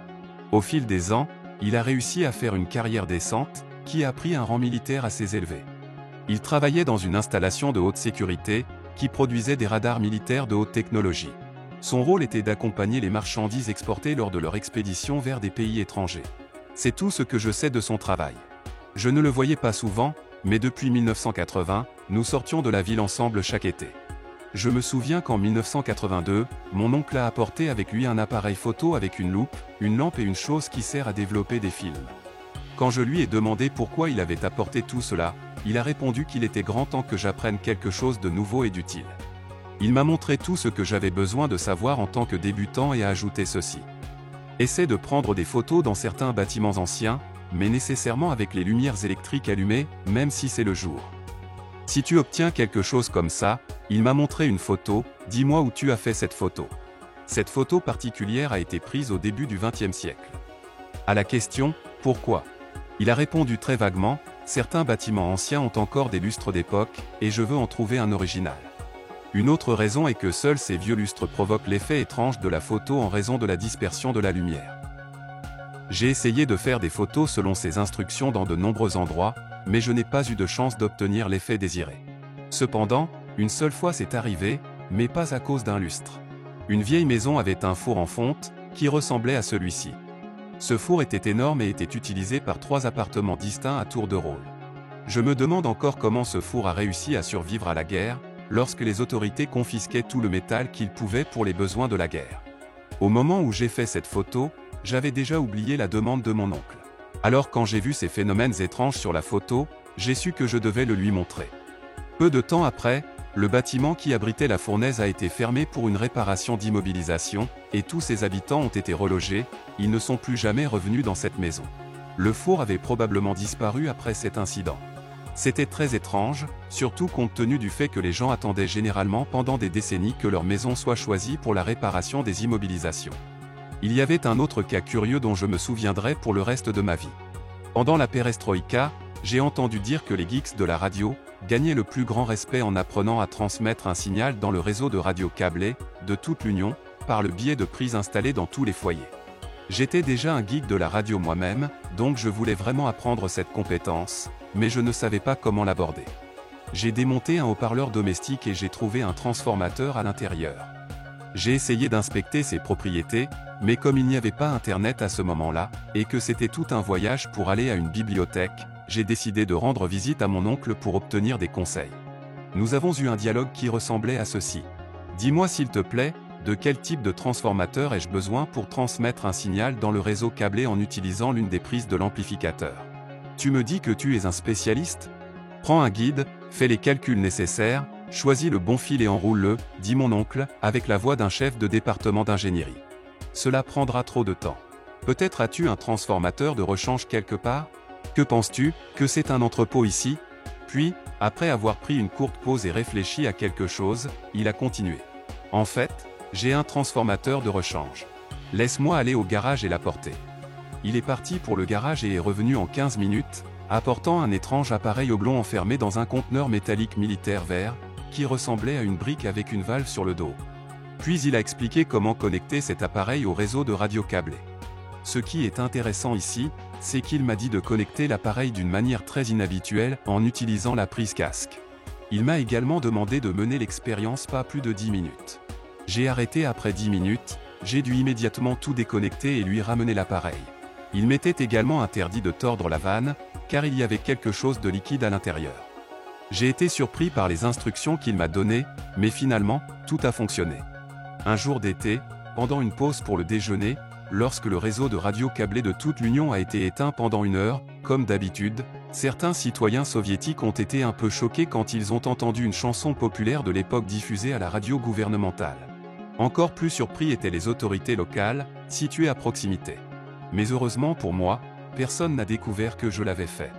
Speaker 2: Au fil des ans, il a réussi à faire une carrière décente, qui a pris un rang militaire assez élevé. Il travaillait dans une installation de haute sécurité, qui produisait des radars militaires de haute technologie. Son rôle était d'accompagner les marchandises exportées lors de leur expédition vers des pays étrangers. C'est tout ce que je sais de son travail. Je ne le voyais pas souvent, mais depuis 1980, nous sortions de la ville ensemble chaque été. Je me souviens qu'en 1982, mon oncle a apporté avec lui un appareil photo avec une loupe, une lampe et une chose qui sert à développer des films. Quand je lui ai demandé pourquoi il avait apporté tout cela, il a répondu qu'il était grand temps que j'apprenne quelque chose de nouveau et d'utile. Il m'a montré tout ce que j'avais besoin de savoir en tant que débutant et a ajouté ceci. Essaie de prendre des photos dans certains bâtiments anciens, mais nécessairement avec les lumières électriques allumées, même si c'est le jour. Si tu obtiens quelque chose comme ça, il m'a montré une photo, dis-moi où tu as fait cette photo. Cette photo particulière a été prise au début du XXe siècle. À la question, pourquoi? Il a répondu très vaguement, certains bâtiments anciens ont encore des lustres d'époque, et je veux en trouver un original. Une autre raison est que seuls ces vieux lustres provoquent l'effet étrange de la photo en raison de la dispersion de la lumière. J'ai essayé de faire des photos selon ces instructions dans de nombreux endroits, mais je n'ai pas eu de chance d'obtenir l'effet désiré. Cependant, une seule fois c'est arrivé, mais pas à cause d'un lustre. Une vieille maison avait un four en fonte, qui ressemblait à celui-ci. Ce four était énorme et était utilisé par 3 appartements distincts à tour de rôle. Je me demande encore comment ce four a réussi à survivre à la guerre, lorsque les autorités confisquaient tout le métal qu'ils pouvaient pour les besoins de la guerre. Au moment où j'ai fait cette photo, j'avais déjà oublié la demande de mon oncle. Alors quand j'ai vu ces phénomènes étranges sur la photo, j'ai su que je devais le lui montrer. Peu de temps après, le bâtiment qui abritait la fournaise a été fermé pour une réparation d'immobilisation, et tous ses habitants ont été relogés, ils ne sont plus jamais revenus dans cette maison. Le four avait probablement disparu après cet incident. C'était très étrange, surtout compte tenu du fait que les gens attendaient généralement pendant des décennies que leur maison soit choisie pour la réparation des immobilisations. Il y avait un autre cas curieux dont je me souviendrai pour le reste de ma vie. Pendant la perestroïka, j'ai entendu dire que les geeks de la radio gagnaient le plus grand respect en apprenant à transmettre un signal dans le réseau de radio câblé de toute l'Union, par le biais de prises installées dans tous les foyers. J'étais déjà un geek de la radio moi-même, donc je voulais vraiment apprendre cette compétence, mais je ne savais pas comment l'aborder. J'ai démonté un haut-parleur domestique et j'ai trouvé un transformateur à l'intérieur. J'ai essayé d'inspecter ses propriétés, mais comme il n'y avait pas Internet à ce moment-là, et que c'était tout un voyage pour aller à une bibliothèque, j'ai décidé de rendre visite à mon oncle pour obtenir des conseils. Nous avons eu un dialogue qui ressemblait à ceci. Dis-moi s'il te plaît, de quel type de transformateur ai-je besoin pour transmettre un signal dans le réseau câblé en utilisant l'une des prises de l'amplificateur? Tu me dis que tu es un spécialiste? Prends un guide, fais les calculs nécessaires, choisis le bon fil et enroule-le, dit mon oncle, avec la voix d'un chef de département d'ingénierie. Cela prendra trop de temps. Peut-être as-tu un transformateur de rechange quelque part? Que penses-tu, que c'est un entrepôt ici? Puis, après avoir pris une courte pause et réfléchi à quelque chose, il a continué. En fait, j'ai un transformateur de rechange. Laisse-moi aller au garage et l'apporter. Il est parti pour le garage et est revenu en 15 minutes, apportant un étrange appareil oblong enfermé dans un conteneur métallique militaire vert, qui ressemblait à une brique avec une valve sur le dos. Puis il a expliqué comment connecter cet appareil au réseau de radio câblé. Ce qui est intéressant ici, c'est qu'il m'a dit de connecter l'appareil d'une manière très inhabituelle en utilisant la prise casque. Il m'a également demandé de mener l'expérience pas plus de 10 minutes. J'ai arrêté après 10 minutes, j'ai dû immédiatement tout déconnecter et lui ramener l'appareil. Il m'était également interdit de tordre la vanne, car il y avait quelque chose de liquide à l'intérieur. J'ai été surpris par les instructions qu'il m'a données, mais finalement, tout a fonctionné. Un jour d'été, pendant une pause pour le déjeuner, lorsque le réseau de radio câblé de toute l'Union a été éteint pendant 1 heure, comme d'habitude, certains citoyens soviétiques ont été un peu choqués quand ils ont entendu une chanson populaire de l'époque diffusée à la radio gouvernementale. Encore plus surpris étaient les autorités locales, situées à proximité. Mais heureusement pour moi, personne n'a découvert que je l'avais fait.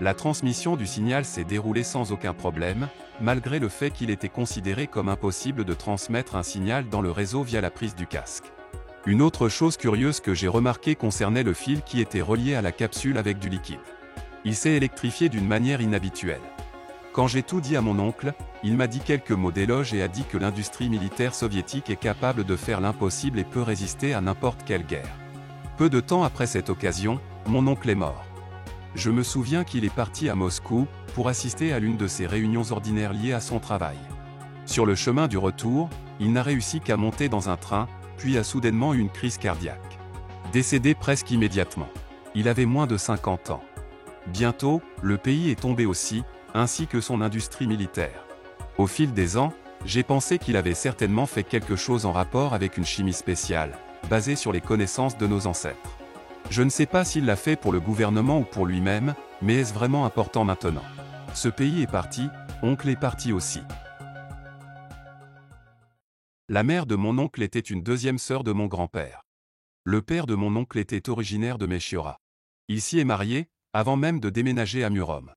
Speaker 2: La transmission du signal s'est déroulée sans aucun problème, malgré le fait qu'il était considéré comme impossible de transmettre un signal dans le réseau via la prise du casque. Une autre chose curieuse que j'ai remarqué concernait le fil qui était relié à la capsule avec du liquide. Il s'est électrifié d'une manière inhabituelle. Quand j'ai tout dit à mon oncle, il m'a dit quelques mots d'éloge et a dit que l'industrie militaire soviétique est capable de faire l'impossible et peut résister à n'importe quelle guerre. Peu de temps après cette occasion, mon oncle est mort. Je me souviens qu'il est parti à Moscou, pour assister à l'une de ses réunions ordinaires liées à son travail. Sur le chemin du retour, il n'a réussi qu'à monter dans un train, puis a soudainement eu une crise cardiaque. Décédé presque immédiatement. Il avait moins de 50 ans. Bientôt, le pays est tombé aussi, ainsi que son industrie militaire. Au fil des ans, j'ai pensé qu'il avait certainement fait quelque chose en rapport avec une chimie spéciale, basée sur les connaissances de nos ancêtres. Je ne sais pas s'il l'a fait pour le gouvernement ou pour lui-même, mais est-ce vraiment important maintenant? Ce pays est parti, oncle est parti aussi. La mère de mon oncle était une deuxième sœur de mon grand-père. Le père de mon oncle était originaire de Meschiora. Il s'y est marié, avant même de déménager à Murom.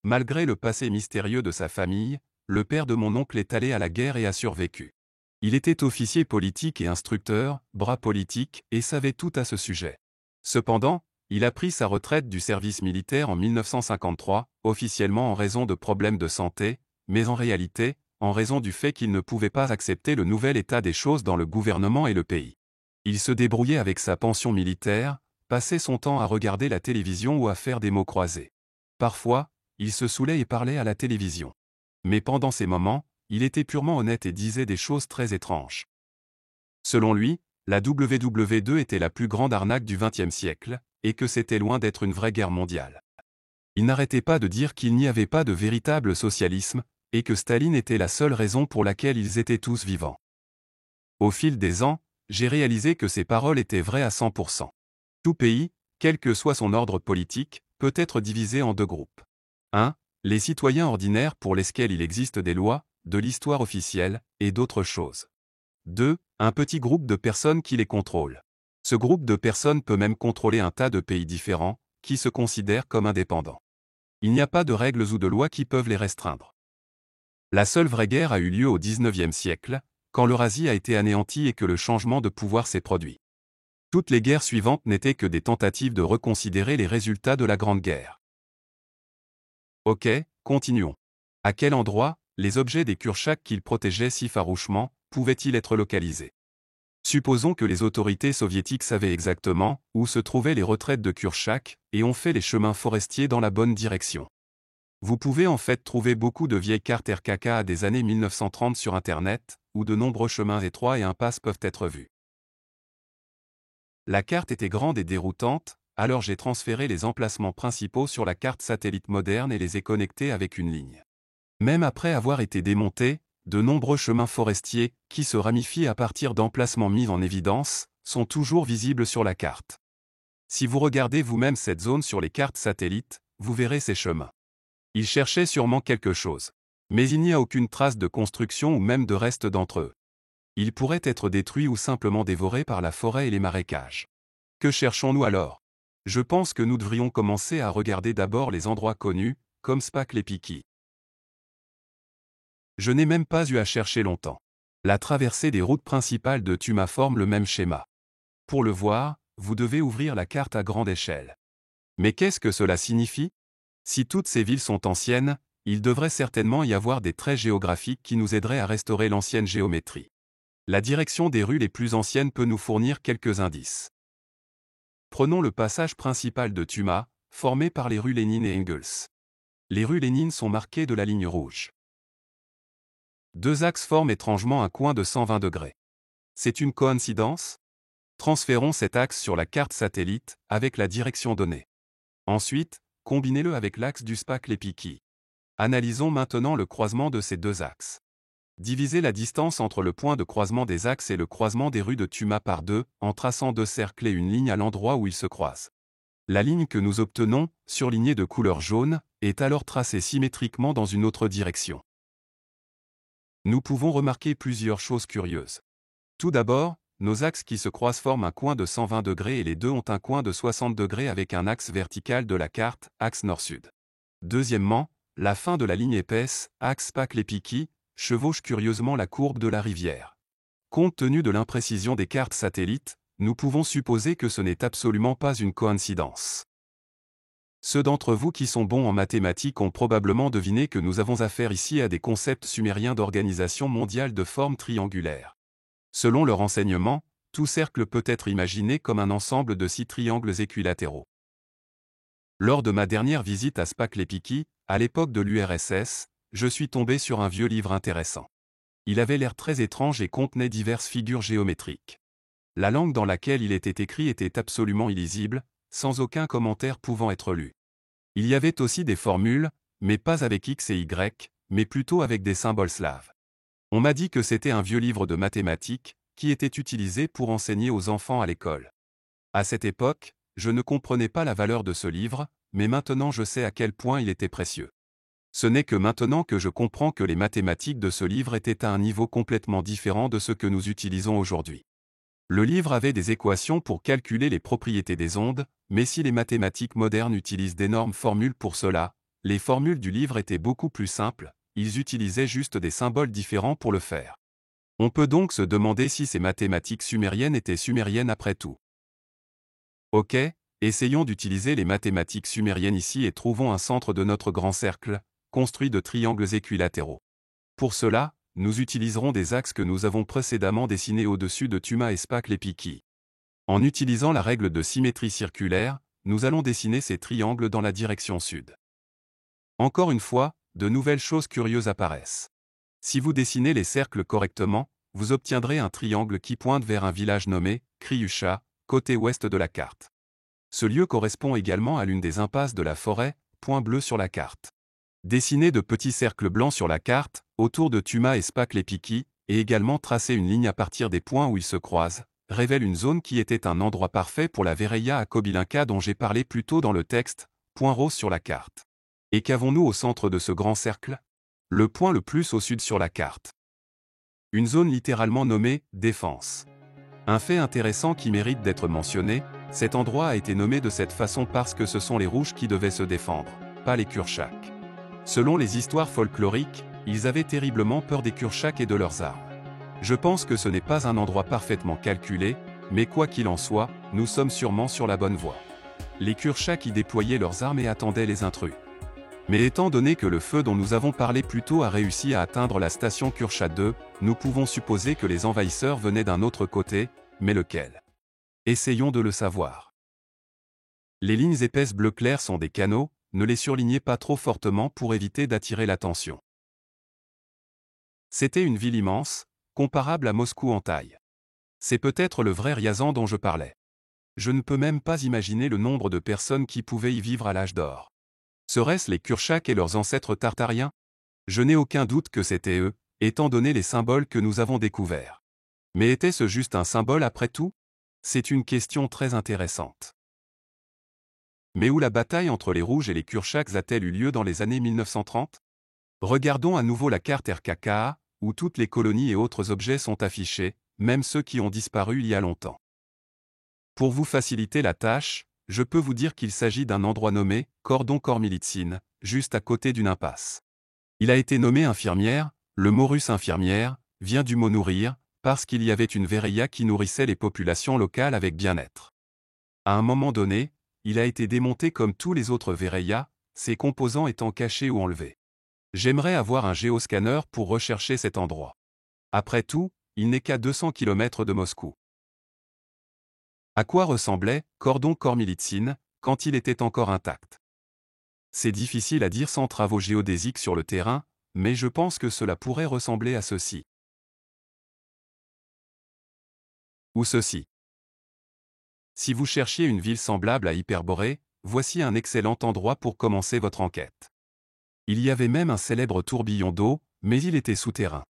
Speaker 2: Malgré le passé mystérieux de sa famille, le père de mon oncle est allé à la guerre et a survécu. Il était officier politique et instructeur, bras politique, et savait tout à ce sujet. Cependant, il a pris sa retraite du service militaire en 1953, officiellement en raison de problèmes de santé, mais en réalité, en raison du fait qu'il ne pouvait pas accepter le nouvel état des choses dans le gouvernement et le pays. Il se débrouillait avec sa pension militaire, passait son temps à regarder la télévision ou à faire des mots croisés. Parfois, il se saoulait et parlait à la télévision. Mais pendant ces moments, il était purement honnête et disait des choses très étranges. Selon lui, la WW2 était la plus grande arnaque du XXe siècle, et que c'était loin d'être une vraie guerre mondiale. Il n'arrêtait pas de dire qu'il n'y avait pas de véritable socialisme, et que Staline était la seule raison pour laquelle ils étaient tous vivants. Au fil des ans, j'ai réalisé que ces paroles étaient vraies à 100%. Tout pays, quel que soit son ordre politique, peut être divisé en deux groupes. 1. Les citoyens ordinaires pour lesquels il existe des lois, de l'histoire officielle, et d'autres choses. 2. Un petit groupe de personnes qui les contrôlent. Ce groupe de personnes peut même contrôler un tas de pays différents, qui se considèrent comme indépendants. Il n'y a pas de règles ou de lois qui peuvent les restreindre. La seule vraie guerre a eu lieu au XIXe siècle, quand l'Eurasie a été anéantie et que le changement de pouvoir s'est produit. Toutes les guerres suivantes n'étaient que des tentatives de reconsidérer les résultats de la Grande Guerre. Ok, continuons. À quel endroit, les objets des Kurchaks qu'ils protégeaient si farouchement, pouvaient-ils être localisés? Supposons que les autorités soviétiques savaient exactement où se trouvaient les retraites de Kurchak et ont fait les chemins forestiers dans la bonne direction. Vous pouvez en fait trouver beaucoup de vieilles cartes RKK des années 1930 sur Internet, où de nombreux chemins étroits et impasses peuvent être vus. La carte était grande et déroutante, alors j'ai transféré les emplacements principaux sur la carte satellite moderne et les ai connectés avec une ligne. Même après avoir été démontés, de nombreux chemins forestiers, qui se ramifient à partir d'emplacements mis en évidence, sont toujours visibles sur la carte. Si vous regardez vous-même cette zone sur les cartes satellites, vous verrez ces chemins. Ils cherchaient sûrement quelque chose. Mais il n'y a aucune trace de construction ou même de reste d'entre eux. Ils pourraient être détruits ou simplement dévorés par la forêt et les marécages. Que cherchons-nous alors? Je pense que nous devrions commencer à regarder d'abord les endroits connus, comme Spaklepiki. Je n'ai même pas eu à chercher longtemps. La traversée des routes principales de Tuma forme le même schéma. Pour le voir, vous devez ouvrir la carte à grande échelle. Mais qu'est-ce que cela signifie? Si toutes ces villes sont anciennes, il devrait certainement y avoir des traits géographiques qui nous aideraient à restaurer l'ancienne géométrie. La direction des rues les plus anciennes peut nous fournir quelques indices. Prenons le passage principal de Tuma, formé par les rues Lénine et Engels. Les rues Lénine sont marquées de la ligne rouge. Deux axes forment étrangement un coin de 120 degrés. C'est une coïncidence? Transférons cet axe sur la carte satellite, avec la direction donnée. Ensuite, combinez-le avec l'axe du Spaklepiki. Analysons maintenant le croisement de ces deux axes. Divisez la distance entre le point de croisement des axes et le croisement des rues de Tuma par 2, en traçant deux cercles et une ligne à l'endroit où ils se croisent. La ligne que nous obtenons, surlignée de couleur jaune, est alors tracée symétriquement dans une autre direction. Nous pouvons remarquer plusieurs choses curieuses. Tout d'abord, nos axes qui se croisent forment un coin de 120 degrés et les deux ont un coin de 60 degrés avec un axe vertical de la carte, axe nord-sud. Deuxièmement, la fin de la ligne épaisse, axe Spaklepiki, chevauche curieusement la courbe de la rivière. Compte tenu de l'imprécision des cartes satellites, nous pouvons supposer que ce n'est absolument pas une coïncidence. Ceux d'entre vous qui sont bons en mathématiques ont probablement deviné que nous avons affaire ici à des concepts sumériens d'organisation mondiale de forme triangulaire. Selon leur enseignement, tout cercle peut être imaginé comme un ensemble de 6 triangles équilatéraux. Lors de ma dernière visite à Spaklepiki, à l'époque de l'URSS, je suis tombé sur un vieux livre intéressant. Il avait l'air très étrange et contenait diverses figures géométriques. La langue dans laquelle il était écrit était absolument illisible, sans aucun commentaire pouvant être lu. Il y avait aussi des formules, mais pas avec X et Y, mais plutôt avec des symboles slaves. On m'a dit que c'était un vieux livre de mathématiques, qui était utilisé pour enseigner aux enfants à l'école. À cette époque, je ne comprenais pas la valeur de ce livre, mais maintenant je sais à quel point il était précieux. Ce n'est que maintenant que je comprends que les mathématiques de ce livre étaient à un niveau complètement différent de ce que nous utilisons aujourd'hui. Le livre avait des équations pour calculer les propriétés des ondes, mais si les mathématiques modernes utilisent d'énormes formules pour cela, les formules du livre étaient beaucoup plus simples, ils utilisaient juste des symboles différents pour le faire. On peut donc se demander si ces mathématiques sumériennes étaient sumériennes après tout. Ok, essayons d'utiliser les mathématiques sumériennes ici et trouvons un centre de notre grand cercle, construit de triangles équilatéraux. Pour cela, nous utiliserons des axes que nous avons précédemment dessinés au-dessus de Tuma et Spaklepiki. En utilisant la règle de symétrie circulaire, nous allons dessiner ces triangles dans la direction sud. Encore une fois, de nouvelles choses curieuses apparaissent. Si vous dessinez les cercles correctement, vous obtiendrez un triangle qui pointe vers un village nommé Kriusha, côté ouest de la carte. Ce lieu correspond également à l'une des impasses de la forêt, point bleu sur la carte. Dessiner de petits cercles blancs sur la carte, autour de Tuma et Spaklepiki, et également tracer une ligne à partir des points où ils se croisent, révèle une zone qui était un endroit parfait pour la Vereya à Kobylinka dont j'ai parlé plus tôt dans le texte, point rose sur la carte. Et qu'avons-nous au centre de ce grand cercle? Le point le plus au sud sur la carte. Une zone littéralement nommée « défense ». Un fait intéressant qui mérite d'être mentionné, cet endroit a été nommé de cette façon parce que ce sont les rouges qui devaient se défendre, pas les Kurchaks. Selon les histoires folkloriques, ils avaient terriblement peur des Kurchaks et de leurs armes. Je pense que ce n'est pas un endroit parfaitement calculé, mais quoi qu'il en soit, nous sommes sûrement sur la bonne voie. Les Kurchaks y déployaient leurs armes et attendaient les intrus. Mais étant donné que le feu dont nous avons parlé plus tôt a réussi à atteindre la station Kurcha 2, nous pouvons supposer que les envahisseurs venaient d'un autre côté, mais lequel? Essayons de le savoir. Les lignes épaisses bleu clair sont des canaux, ne les surlignez pas trop fortement pour éviter d'attirer l'attention. C'était une ville immense, comparable à Moscou en taille. C'est peut-être le vrai Ryazan dont je parlais. Je ne peux même pas imaginer le nombre de personnes qui pouvaient y vivre à l'âge d'or. Seraient-ce les Kurchaks et leurs ancêtres tartariens? Je n'ai aucun doute que c'était eux, étant donné les symboles que nous avons découverts. Mais était-ce juste un symbole après tout? C'est une question très intéressante. Mais où la bataille entre les Rouges et les Kurchaks a-t-elle eu lieu dans les années 1930? Regardons à nouveau la carte RKKA, où toutes les colonies et autres objets sont affichés, même ceux qui ont disparu il y a longtemps. Pour vous faciliter la tâche, je peux vous dire qu'il s'agit d'un endroit nommé Cordon Kormilitsine, juste à côté d'une impasse. Il a été nommé infirmière, le mot russe infirmière vient du mot nourrir, parce qu'il y avait une Vereya qui nourrissait les populations locales avec bien-être. À un moment donné, il a été démonté comme tous les autres Vereya, ses composants étant cachés ou enlevés. J'aimerais avoir un géoscanner pour rechercher cet endroit. Après tout, il n'est qu'à 200 km de Moscou. À quoi ressemblait Cordon Kormilitsine quand il était encore intact? C'est difficile à dire sans travaux géodésiques sur le terrain, mais je pense que cela pourrait ressembler à ceci. Ou ceci. Si vous cherchiez une ville semblable à Hyperborée, voici un excellent endroit pour commencer votre enquête. Il y avait même un célèbre tourbillon d'eau, mais il était souterrain.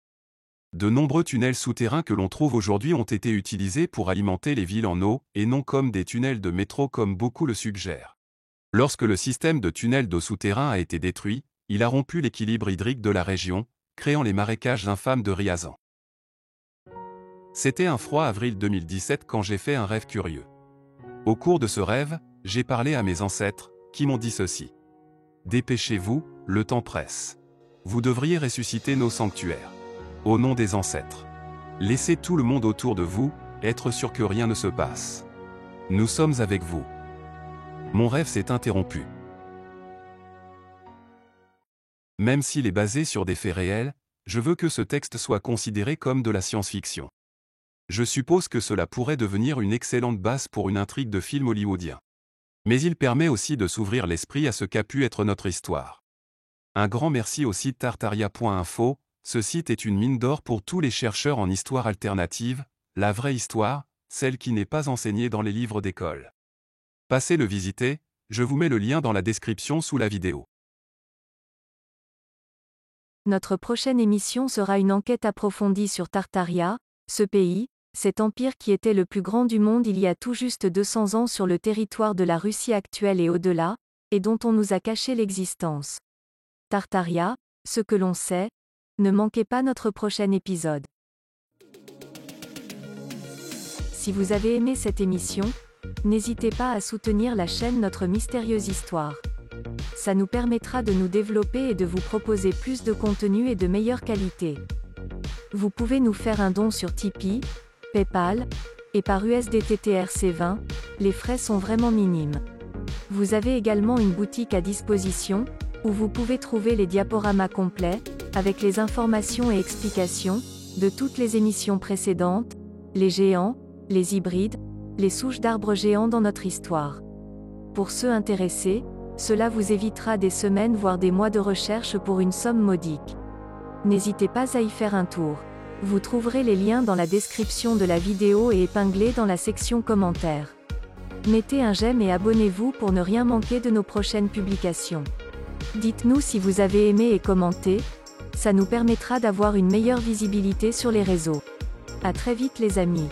Speaker 2: De nombreux tunnels souterrains que l'on trouve aujourd'hui ont été utilisés pour alimenter les villes en eau, et non comme des tunnels de métro comme beaucoup le suggèrent. Lorsque le système de tunnels d'eau souterrain a été détruit, il a rompu l'équilibre hydrique de la région, créant les marécages infâmes de Ryazan. C'était un froid avril 2017 quand j'ai fait un rêve curieux. Au cours de ce rêve, j'ai parlé à mes ancêtres, qui m'ont dit ceci. Dépêchez-vous, le temps presse. Vous devriez ressusciter nos sanctuaires. Au nom des ancêtres. Laissez tout le monde autour de vous, être sûr que rien ne se passe. Nous sommes avec vous. Mon rêve s'est interrompu. Même s'il est basé sur des faits réels, je veux que ce texte soit considéré comme de la science-fiction. Je suppose que cela pourrait devenir une excellente base pour une intrigue de film hollywoodien. Mais il permet aussi de s'ouvrir l'esprit à ce qu'a pu être notre histoire. Un grand merci au site tartaria.info, ce site est une mine d'or pour tous les chercheurs en histoire alternative, la vraie histoire, celle qui n'est pas enseignée dans les livres d'école. Passez le visiter, je vous mets le lien dans la description sous la vidéo.
Speaker 1: Notre prochaine émission sera une enquête approfondie sur Tartaria, ce pays, cet empire qui était le plus grand du monde il y a tout juste 200 ans sur le territoire de la Russie actuelle et au-delà, et dont on nous a caché l'existence. Tartaria, ce que l'on sait. Ne manquez pas notre prochain épisode. Si vous avez aimé cette émission, n'hésitez pas à soutenir la chaîne Notre Mystérieuse Histoire. Ça nous permettra de nous développer et de vous proposer plus de contenu et de meilleure qualité. Vous pouvez nous faire un don sur Tipeee, PayPal, et par USDT-TRC20, les frais sont vraiment minimes. Vous avez également une boutique à disposition, où vous pouvez trouver les diaporamas complets, avec les informations et explications, de toutes les émissions précédentes, les géants, les hybrides, les souches d'arbres géants dans notre histoire. Pour ceux intéressés, cela vous évitera des semaines voire des mois de recherche pour une somme modique. N'hésitez pas à y faire un tour. Vous trouverez les liens dans la description de la vidéo et épinglés dans la section commentaires. Mettez un j'aime et abonnez-vous pour ne rien manquer de nos prochaines publications. Dites-nous si vous avez aimé et commenté, ça nous permettra d'avoir une meilleure visibilité sur les réseaux. À très vite les amis.